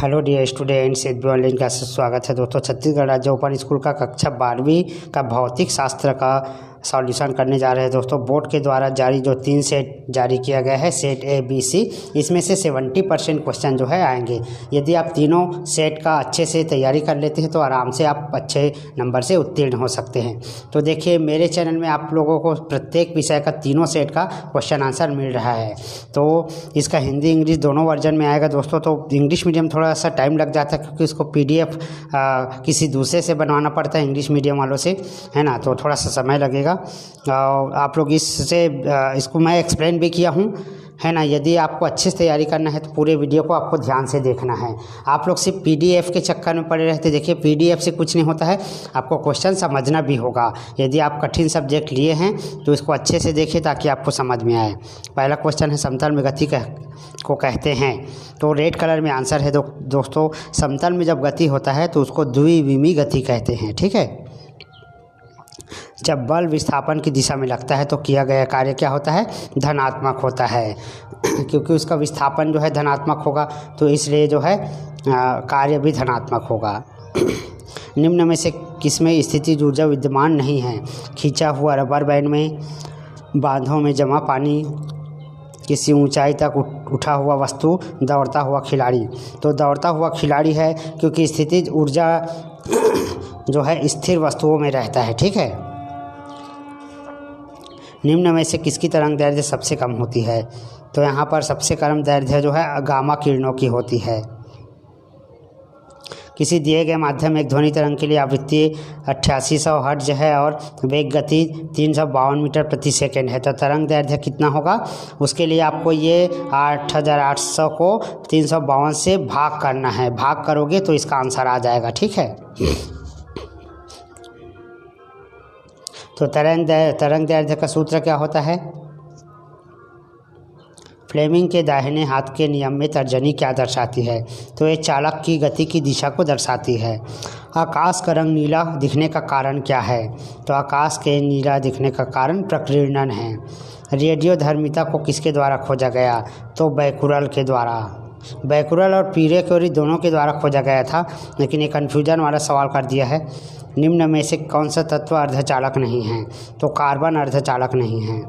Hello dear students, H B online class से स्वागत है दोस्तों। छत्तीसगढ़ राज्य ओपन स्कूल का कक्षा 12वीं का भौतिक शास्त्र का सॉल्यूशन करने जा रहे हैं दोस्तों। बोर्ड के द्वारा जारी जो 3 सेट जारी किया गया है, सेट ए बी सी, इसमें से 70% क्वेश्चन जो है आएंगे। यदि आप तीनों सेट का अच्छे से तैयारी कर लेते हैं तो आराम से आप अच्छे नंबर से उत्तीर्ण हो सकते हैं। तो देखिए, मेरे चैनल में आप लोगों को प्रत्येक विषय का तीनों सेट का क्वेश्चन आंसर मिल रहा है। तो इसका हिंदी इंग्लिश दोनों वर्जन में आएगा दोस्तों। तो इंग्लिश मीडियम थोड़ा सा टाइम लग जाता है क्योंकि इसको PDF किसी दूसरे से बनवाना पड़ता है, इंग्लिश मीडियम वालों से, है ना। तो थोड़ा सा समय लगेगा। आप लोग इसको मैं एक्सप्लेन भी किया हूँ, है ना। यदि आपको अच्छे से तैयारी करना है तो पूरे वीडियो को आपको ध्यान से देखना है। आप लोग सिर्फ PDF के चक्कर में पड़े रहते। देखिए, PDF से कुछ नहीं होता है, आपको क्वेश्चन समझना भी होगा। यदि आप कठिन सब्जेक्ट लिए हैं तो इसको अच्छे से देखिए ताकि आपको समझ में आए। पहला क्वेश्चन है, समतल में गति को कहते हैं। तो रेड कलर में आंसर है दोस्तों। समतल में जब गति होता है तो उसको द्विविमीय गति कहते हैं, ठीक है। जब बल विस्थापन की दिशा में लगता है तो किया गया कार्य क्या होता है? धनात्मक होता है क्योंकि उसका विस्थापन जो है धनात्मक होगा, तो इसलिए जो है कार्य भी धनात्मक होगा। निम्न में से किसमें स्थितिज ऊर्जा विद्यमान नहीं है? खींचा हुआ रबर बैंड में, बांधों में जमा पानी, किसी ऊंचाई तक उठा हुआ वस्तु, दौड़ता हुआ खिलाड़ी। तो दौड़ता हुआ खिलाड़ी है क्योंकि स्थितिज ऊर्जा जो है स्थिर वस्तुओं में रहता है, ठीक है। निम्न में से किसकी तरंग दैर्ध्य सबसे कम होती है? तो यहाँ पर सबसे कम दैर्ध्य जो है गामा किरणों की होती है। किसी दिए गए माध्यम में एक ध्वनि तरंग के लिए आवृत्ति 8800 हर्ट्ज है और वेग गति 352 मीटर प्रति सेकंड है। तो तरंग दैर्ध्य कितना होगा? उसके लिए आपको ये 8800 को 352 से भाग करना है। भाग करोगे तो इसका आंसर आ जाएगा, ठीक है। तो तरंग दैर्ध्य का सूत्र क्या होता है? फ्लेमिंग के दाहिने हाथ के नियम में तर्जनी क्या दर्शाती है? तो ये चालक की गति की दिशा को दर्शाती है। आकाश का रंग नीला दिखने का कारण क्या है? तो आकाश के नीला दिखने का कारण प्रकीर्णन है। रेडियोधर्मिता को किसके द्वारा खोजा गया? तो बैकुरल के द्वारा। बैकुरल और पीरे क्यूरी दोनों के द्वारा खोजा गया था, लेकिन ये कन्फ्यूजन वाला सवाल कर दिया है। निम्न में से कौन सा तत्व अर्धचालक नहीं है? तो कार्बन अर्धचालक नहीं है।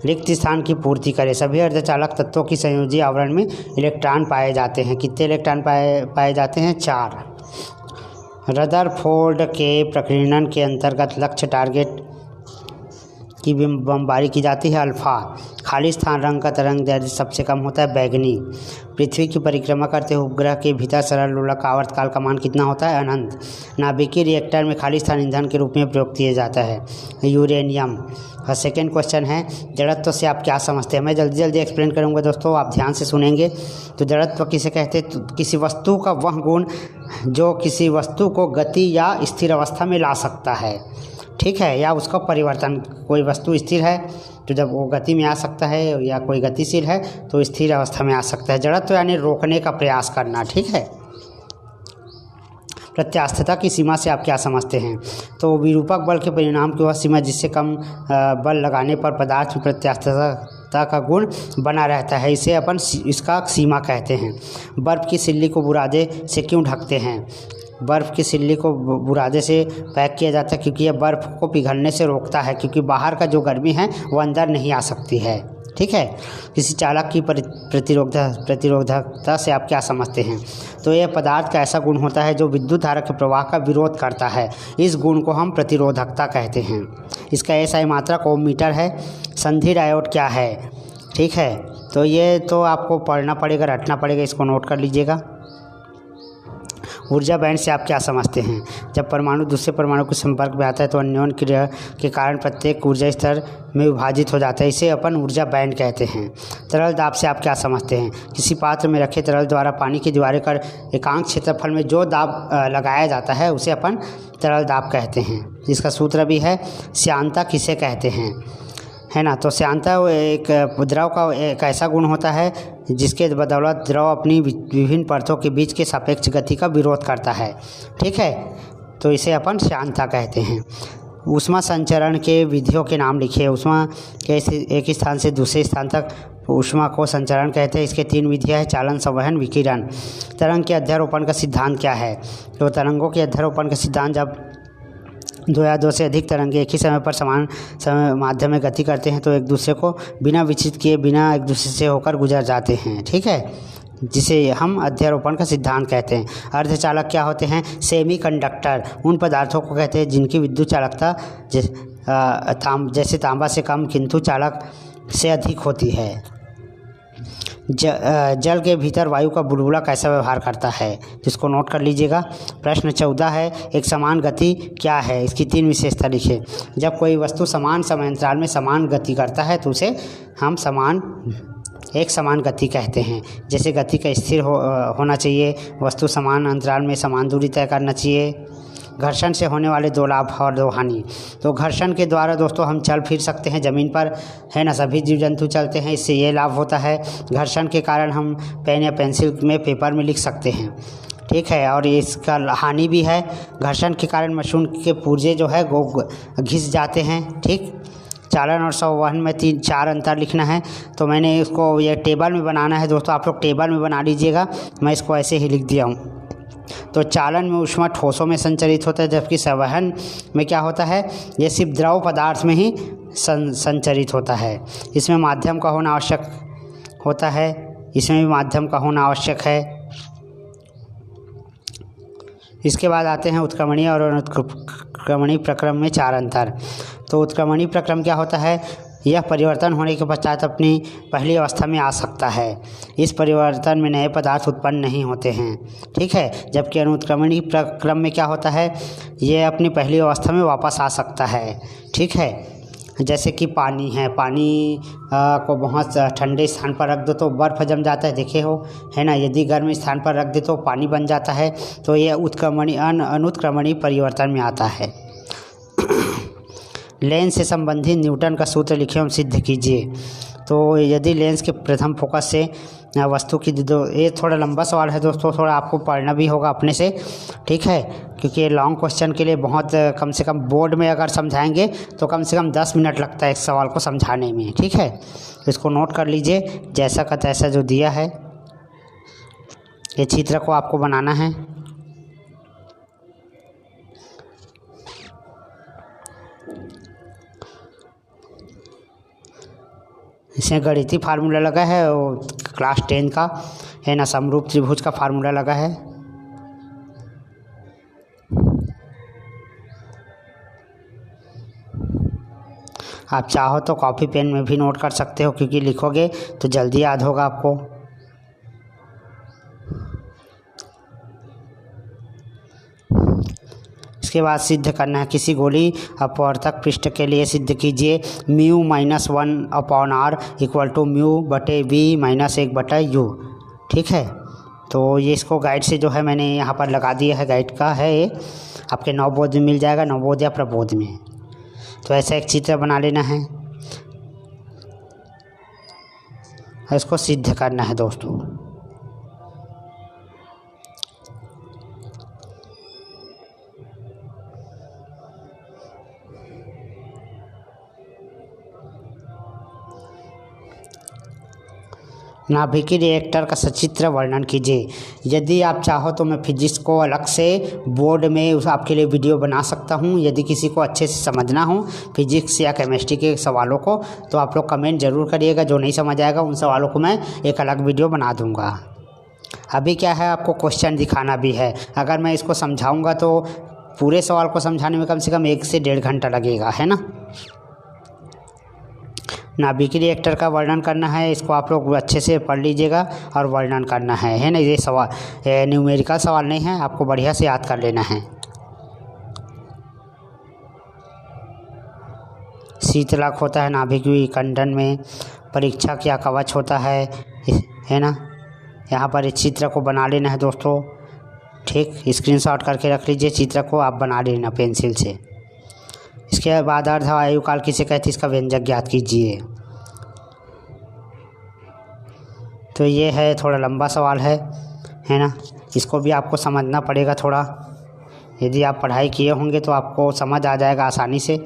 रिक्त स्थान की पूर्ति करें। सभी अर्धचालक तत्वों की संयोजी आवरण में इलेक्ट्रॉन पाए जाते हैं। कितने इलेक्ट्रॉन पाए जाते हैं? 4। रदरफोर्ड के प्रकीर्णन के अंतर्गत लक्ष्य टारगेट की बमबारी की जाती है अल्फा। खाली स्थान रंग का तरंग दैर्ध्य सबसे कम होता है बैगनी। पृथ्वी की परिक्रमा करते हुए उपग्रह के भीतर सरल लोलक आवर्तकाल का मान कितना होता है? अनंत। नाभिकीय रिएक्टर में खाली स्थान ईंधन के रूप में प्रयोग किया जाता है यूरेनियम। और सेकेंड क्वेश्चन है, जड़त्व से आप क्या समझते हैं? मैं जल्दी एक्सप्लेन करूंगा दोस्तों, आप ध्यान से सुनेंगे। तो जड़त्व किसे कहते हैं? तो किसी वस्तु का वह गुण जो किसी वस्तु को गति या स्थिर अवस्था में ला सकता है, ठीक है, या उसका परिवर्तन। कोई वस्तु स्थिर है तो जब वो गति में आ सकता है, या कोई गतिशील है तो स्थिर अवस्था में आ सकता है। जड़त्व यानी रोकने का प्रयास करना, ठीक है। प्रत्यास्थता की सीमा से आप क्या समझते हैं? तो विरूपक बल के परिणाम की वह सीमा जिससे कम बल लगाने पर पदार्थ में प्रत्यास्थता का गुण बना रहता है, इसे अपन इसका सीमा कहते हैं। बर्फ़ की सिल्ली को बुरादे से क्यों ढकते हैं? बर्फ़ की सिल्ली को बुरादे से पैक किया जाता है क्योंकि यह बर्फ़ को पिघलने से रोकता है, क्योंकि बाहर का जो गर्मी है वो अंदर नहीं आ सकती है, ठीक है। किसी चालक की प्रतिरोधकता से आप क्या समझते हैं? तो यह पदार्थ का ऐसा गुण होता है जो विद्युत धारा के प्रवाह का विरोध करता है। इस गुण को हम प्रतिरोधकता कहते हैं। इसका SI मात्रक ओम मीटर है। संधि डायोड क्या है? ठीक है, तो ये तो आपको पढ़ना पड़ेगा, रटना पड़ेगा, इसको नोट कर लीजिएगा। ऊर्जा बैंड से आप क्या समझते हैं? जब परमाणु दूसरे परमाणु के संपर्क में आता है तो अन्योन्य क्रिया के कारण प्रत्येक ऊर्जा स्तर में विभाजित हो जाता है, इसे अपन ऊर्जा बैंड कहते हैं। तरल दाब से आप क्या समझते हैं? किसी पात्र में रखे तरल द्वारा पानी की दीवारें कर एकांक क्षेत्रफल में जो दाब लगाया जाता है उसे अपन तरल दाब कहते हैं। इसका सूत्र भी है। श्यानता किसे कहते हैं? है ना। तो श्यानता एक द्रव का एक ऐसा गुण होता है जिसके बदौलत द्रव अपनी विभिन्न परतों के बीच के सापेक्ष गति का विरोध करता है, ठीक है। तो इसे अपन श्यानता कहते हैं। ऊष्मा संचरण के विधियों के नाम लिखिए। ऊष्मा के एक स्थान से दूसरे स्थान तक ऊष्मा को संचरण कहते हैं। इसके 3 विधियाँ हैं, चालन, संवहन, विकिरण। तरंग के अध्यारोपण का सिद्धांत क्या है? तो तरंगों के अध्यारोपण का सिद्धांत, जब 2 या 2 से अधिक तरंगे एक ही समय पर समान समय माध्यम में गति करते हैं तो एक दूसरे को बिना विचलित किए, बिना एक दूसरे से होकर गुजर जाते हैं। ठीक है, जिसे हम अध्यारोपण का सिद्धांत कहते हैं। अर्धचालक क्या होते हैं? सेमी कंडक्टर उन पदार्थों को कहते हैं जिनकी विद्युत चालकता जैसे तांबा से कम किंतु चालक से अधिक होती है। जल के भीतर वायु का बुलबुला कैसा व्यवहार करता है, जिसको नोट कर लीजिएगा। प्रश्न 14 है, एक समान गति क्या है? इसकी 3 विशेषता लिखिए। जब कोई वस्तु समान समय अंतराल में समान गति करता है तो उसे हम एक समान गति कहते हैं। जैसे गति का स्थिर होना चाहिए, वस्तु समान अंतराल में समान दूरी तय करना चाहिए। घर्षण से होने वाले 2 लाभ और 2 हानि। तो घर्षण के द्वारा दोस्तों हम चल फिर सकते हैं ज़मीन पर, है ना, सभी जीव जंतु चलते हैं, इससे ये लाभ होता है। घर्षण के कारण हम पेन या पेंसिल में, पेपर में लिख सकते हैं। ठीक है, और इसका हानि भी है, घर्षण के कारण मशीन के पुर्जे जो है वो घिस जाते हैं। ठीक, चालन और संवहन में 4 अंतर लिखना है। तो मैंने इसको ये टेबल में बनाना है दोस्तों, आप लोग टेबल में बना लीजिएगा, मैं इसको ऐसे ही लिख दिया हूँ। तो चालन में ऊष्मा ठोसों में संचरित होता है, जबकि संवहन में क्या होता है, ये सिर्फ द्रव पदार्थ में ही संचरित होता है। इसमें माध्यम का होना आवश्यक होता है, इसमें भी माध्यम का होना आवश्यक है। इसके बाद आते हैं उत्क्रमणीय और अनुत्क्रमणीय प्रक्रम में 4 अंतर। तो उत्क्रमणीय प्रक्रम क्या होता है? यह परिवर्तन होने के पश्चात अपनी पहली अवस्था में आ सकता है। इस परिवर्तन में नए पदार्थ उत्पन्न नहीं होते हैं। ठीक है, जबकि अनुत्क्रमणीय प्रक्रम में क्या होता है, यह अपनी पहली अवस्था में वापस आ सकता है। ठीक है, जैसे कि पानी है, पानी को बहुत ठंडे स्थान पर रख दो तो बर्फ़ जम जाता है, देखे हो, है ना। यदि गर्म स्थान पर रख दे तो पानी बन जाता है। तो यह अनुत्क्रमणीय परिवर्तन में आता है। लेंस से संबंधित न्यूटन का सूत्र लिखे एवं सिद्ध कीजिए। तो यदि लेंस के प्रथम फोकस से वस्तु की ये थोड़ा लंबा सवाल है दोस्तों, थोड़ा आपको पढ़ना भी होगा अपने से। ठीक है, क्योंकि ये लॉन्ग क्वेश्चन के लिए बहुत कम से कम बोर्ड में अगर समझाएंगे तो कम से कम 10 मिनट लगता है इस सवाल को समझाने में। ठीक है, इसको नोट कर लीजिए, जैसा का तैसा जो दिया है, ये चित्र को आपको बनाना है। इसमें गणितीय फार्मूला लगा है, वो क्लास 10 का है ना, समरूप त्रिभुज का फार्मूला लगा है। आप चाहो तो कॉपी पेन में भी नोट कर सकते हो, क्योंकि लिखोगे तो जल्दी याद होगा आपको। इसके बाद सिद्ध करना है, किसी गोली अपवर्तक पृष्ठ के लिए सिद्ध कीजिए μ-1/r = μ/v-1/u। ठीक है, तो ये इसको गाइड से जो है मैंने यहाँ पर लगा दिया है, गाइड का है ये, आपके नवबोध में मिल जाएगा, नवबोध या प्रबोध में। तो ऐसा एक चित्र बना लेना है, इसको सिद्ध करना है दोस्तों। नाभिकीय रिएक्टर का सचित्र वर्णन कीजिए। यदि आप चाहो तो मैं फिजिक्स को अलग से बोर्ड में आपके लिए वीडियो बना सकता हूं। यदि किसी को अच्छे से समझना हो फिजिक्स या केमिस्ट्री के सवालों को तो आप लोग कमेंट ज़रूर करिएगा, जो नहीं समझ आएगा उन सवालों को मैं एक अलग वीडियो बना दूंगा। अभी क्या है, आपको क्वेश्चन दिखाना भी है। अगर मैं इसको समझाऊँगा तो पूरे सवाल को समझाने में कम से कम 1 से 1.5 घंटा लगेगा, है ना। नाभिकीय रिएक्टर का वर्णन करना है, इसको आप लोग अच्छे से पढ़ लीजिएगा और वर्णन करना है ना। ये सवाल न्यूमेरिकल सवाल नहीं है, आपको बढ़िया से याद कर लेना है। शीतलक होता है नाभिकीय खंडन में, परीक्षक या कवच होता है ना। यहाँ पर इस चित्र को बना लेना है दोस्तों। ठीक, स्क्रीनशॉट करके रख लीजिए, चित्र को आप बना लेना पेंसिल से। इसके बाद अर्धवायुकाल किसे कहते हैं, इसका व्यंजक ज्ञात कीजिए। तो ये है, थोड़ा लंबा सवाल है ना, इसको भी आपको समझना पड़ेगा थोड़ा। यदि आप पढ़ाई किए होंगे तो आपको समझ आ जाएगा आसानी से,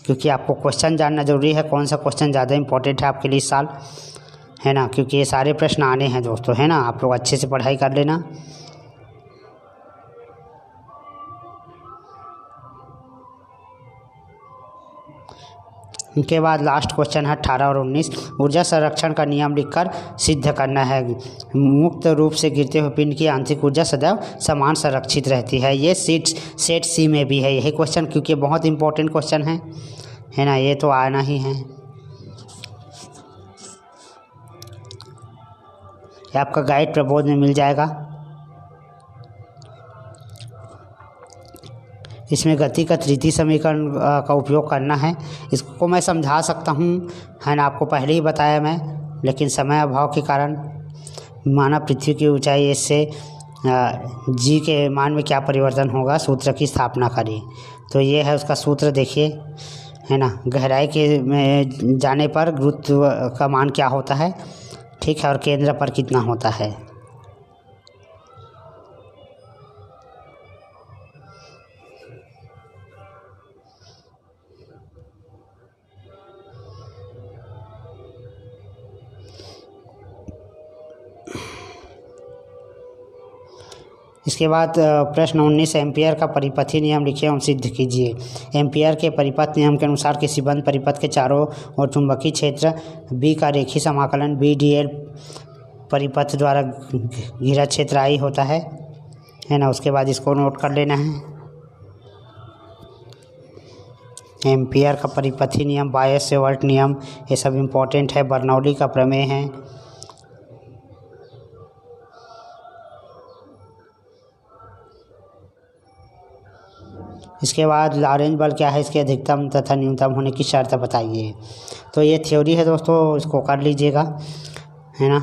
क्योंकि आपको क्वेश्चन जानना ज़रूरी है, कौन सा क्वेश्चन ज़्यादा इम्पोर्टेंट है आपके लिए इस साल। है ना, क्योंकि ये सारे प्रश्न आने हैं दोस्तों, है ना। आप लोग अच्छे से पढ़ाई कर लेना। उनके बाद लास्ट क्वेश्चन है 18 और 19। ऊर्जा संरक्षण का नियम लिखकर सिद्ध करना है। मुक्त रूप से गिरते हुए पिंड की आंतरिक ऊर्जा सदैव समान संरक्षित रहती है। ये सेट सी में भी है यही क्वेश्चन, क्योंकि बहुत इंपॉर्टेंट क्वेश्चन है ना, ये तो आना ही है। ये आपका गाइड प्रबोध में मिल जाएगा। इसमें गतिगत रीति समीकरण का उपयोग करना है। इसको मैं समझा सकता हूँ, है ना, आपको पहले ही बताया मैं, लेकिन समय अभाव के कारण। माना पृथ्वी की ऊंचाई इससे जी के मान में क्या परिवर्तन होगा, सूत्र की स्थापना करिए। तो ये है उसका सूत्र, देखिए, है ना। गहराई के में जाने पर गुरुत्व का मान क्या होता है, ठीक है, और केंद्र पर कितना होता है। इसके बाद प्रश्न 19, एम्पियर का परिपथी नियम लिखिए एवं सिद्ध कीजिए। एम्पियर के परिपथ नियम के अनुसार किसी बंद परिपथ के चारों ओर चुंबकीय क्षेत्र B का रेखीय समाकलन BdL परिपथ द्वारा घिरा क्षेत्र I होता है ना। उसके बाद इसको नोट कर लेना है। एम्पियर का परिपथी नियम, बायस सेवर्ट नियम, ये सब इम्पोर्टेंट है। बर्नौली का प्रमेय है। इसके बाद लॉरेंज बल क्या है, इसके अधिकतम तथा न्यूनतम होने की शर्त बताइए। तो ये थ्योरी है दोस्तों, इसको कर लीजिएगा, है ना।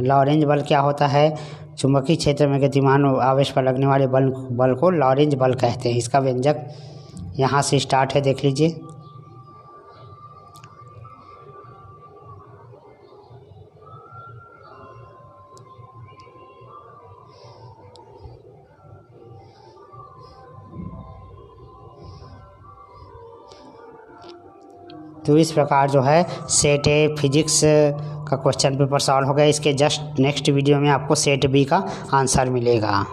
लॉरेंज बल क्या होता है, चुंबकीय क्षेत्र में गतिमान आवेश पर लगने वाले बल को लॉरेंज बल कहते हैं। इसका व्यंजक यहाँ से स्टार्ट है, देख लीजिए। तो इस प्रकार जो है सेट ए फिजिक्स का क्वेश्चन पेपर सॉल्व हो गया। इसके जस्ट नेक्स्ट वीडियो में आपको सेट बी का आंसर मिलेगा।